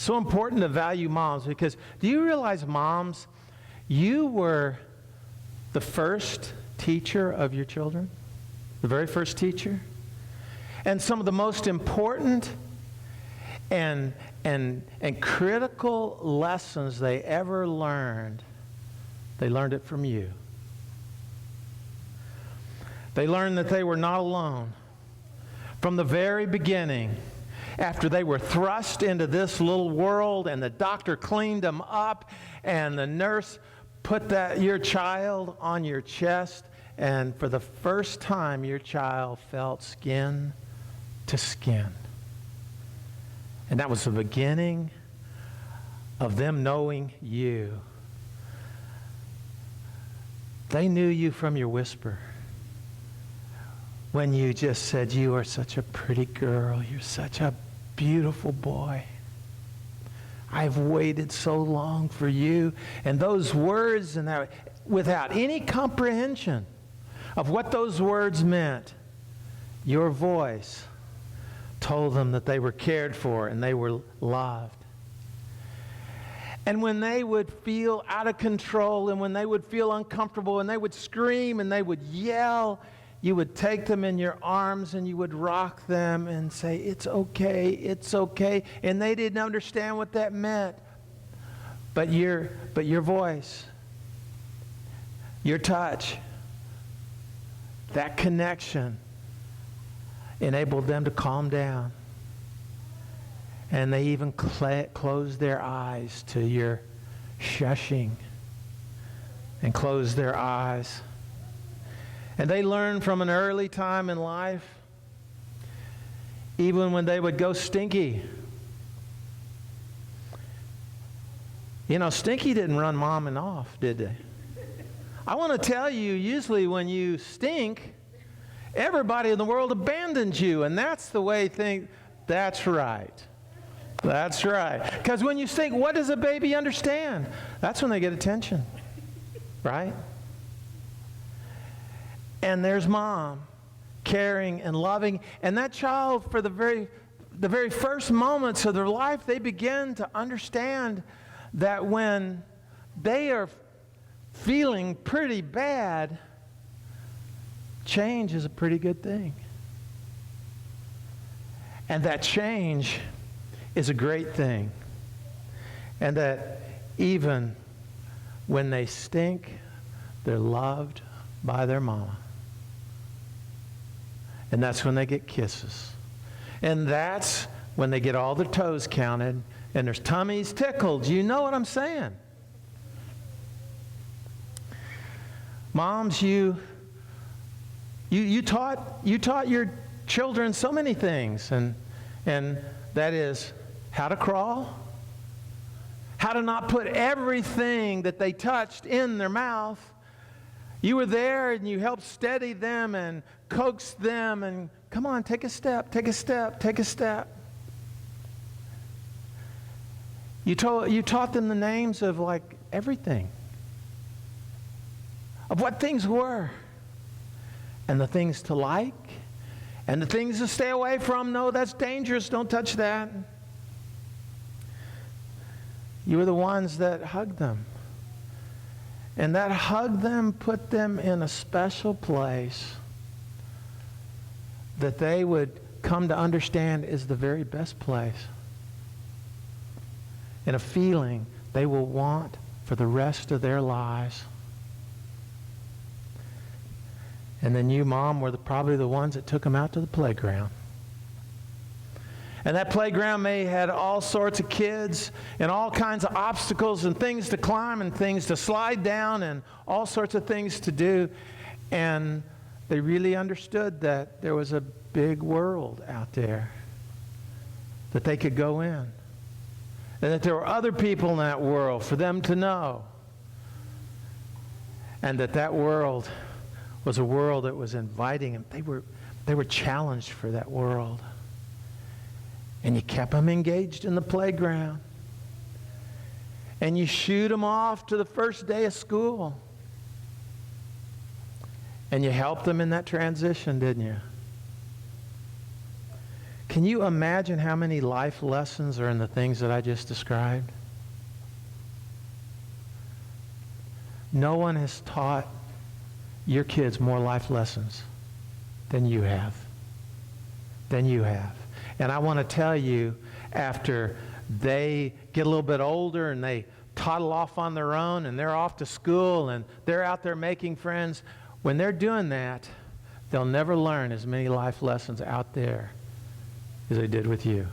So important to value moms, because do you realize, moms, you were the first teacher of your children? The very first teacher? And some of the most important and critical lessons they ever learned, they learned it from you. They learned that they were not alone. From the very beginning, after they were thrust into this little world and the doctor cleaned them up and the nurse put your child on your chest, and for the first time your child felt skin to skin. And that was the beginning of them knowing you. They knew you from your whisper. When you just said, "You are such a pretty girl. You're such a beautiful boy. I've waited so long for you." And those words, and that, without any comprehension of what those words meant, your voice told them that they were cared for and they were loved. And when they would feel out of control and when they would feel uncomfortable and they would scream and they would yell, you would take them in your arms and you would rock them and say, "It's okay, it's okay." And they didn't understand what that meant. But your voice, your touch, that connection enabled them to calm down. And they even closed their eyes to your shushing and closed their eyes. And they learned from an early time in life, even when they would go stinky. You know, Stinky didn't run Mom and off, did they? I want to tell you, usually when you stink, everybody in the world abandons you, and that's the way things. That's right. That's right. Because when you stink, what does a baby understand? That's when they get attention, right? And there's Mom, caring and loving, and that child, for the very first moments of their life, they begin to understand that when they are feeling pretty bad, change is a pretty good thing. And that change is a great thing. And that even when they stink, they're loved by their mama. And that's when they get kisses. And that's when they get all their toes counted and their tummies tickled. You know what I'm saying? Moms, you taught your children so many things, and that is how to crawl, how to not put everything that they touched in their mouth. You were there and you helped steady them and coax them and, "Come on, take a step, take a step, take a step." You taught them the names of like everything, of what things were, and the things to like, and the things to stay away from. No, that's dangerous, don't touch that. You were the ones that hugged them. And that hug them put them in a special place that they would come to understand is the very best place. And a feeling they will want for the rest of their lives. And then you, Mom, were probably the ones that took them out to the playground. And that playground may had all sorts of kids and all kinds of obstacles and things to climb and things to slide down and all sorts of things to do. And they really understood that there was a big world out there that they could go in. And that there were other people in that world for them to know. And that world was a world that was inviting them. They were challenged for that world. And you kept them engaged in the playground. And you shooed them off to the first day of school. And you helped them in that transition, didn't you? Can you imagine how many life lessons are in the things that I just described? No one has taught your kids more life lessons than you have. Than you have. And I want to tell you, after they get a little bit older and they toddle off on their own and they're off to school and they're out there making friends, when they're doing that, they'll never learn as many life lessons out there as they did with you.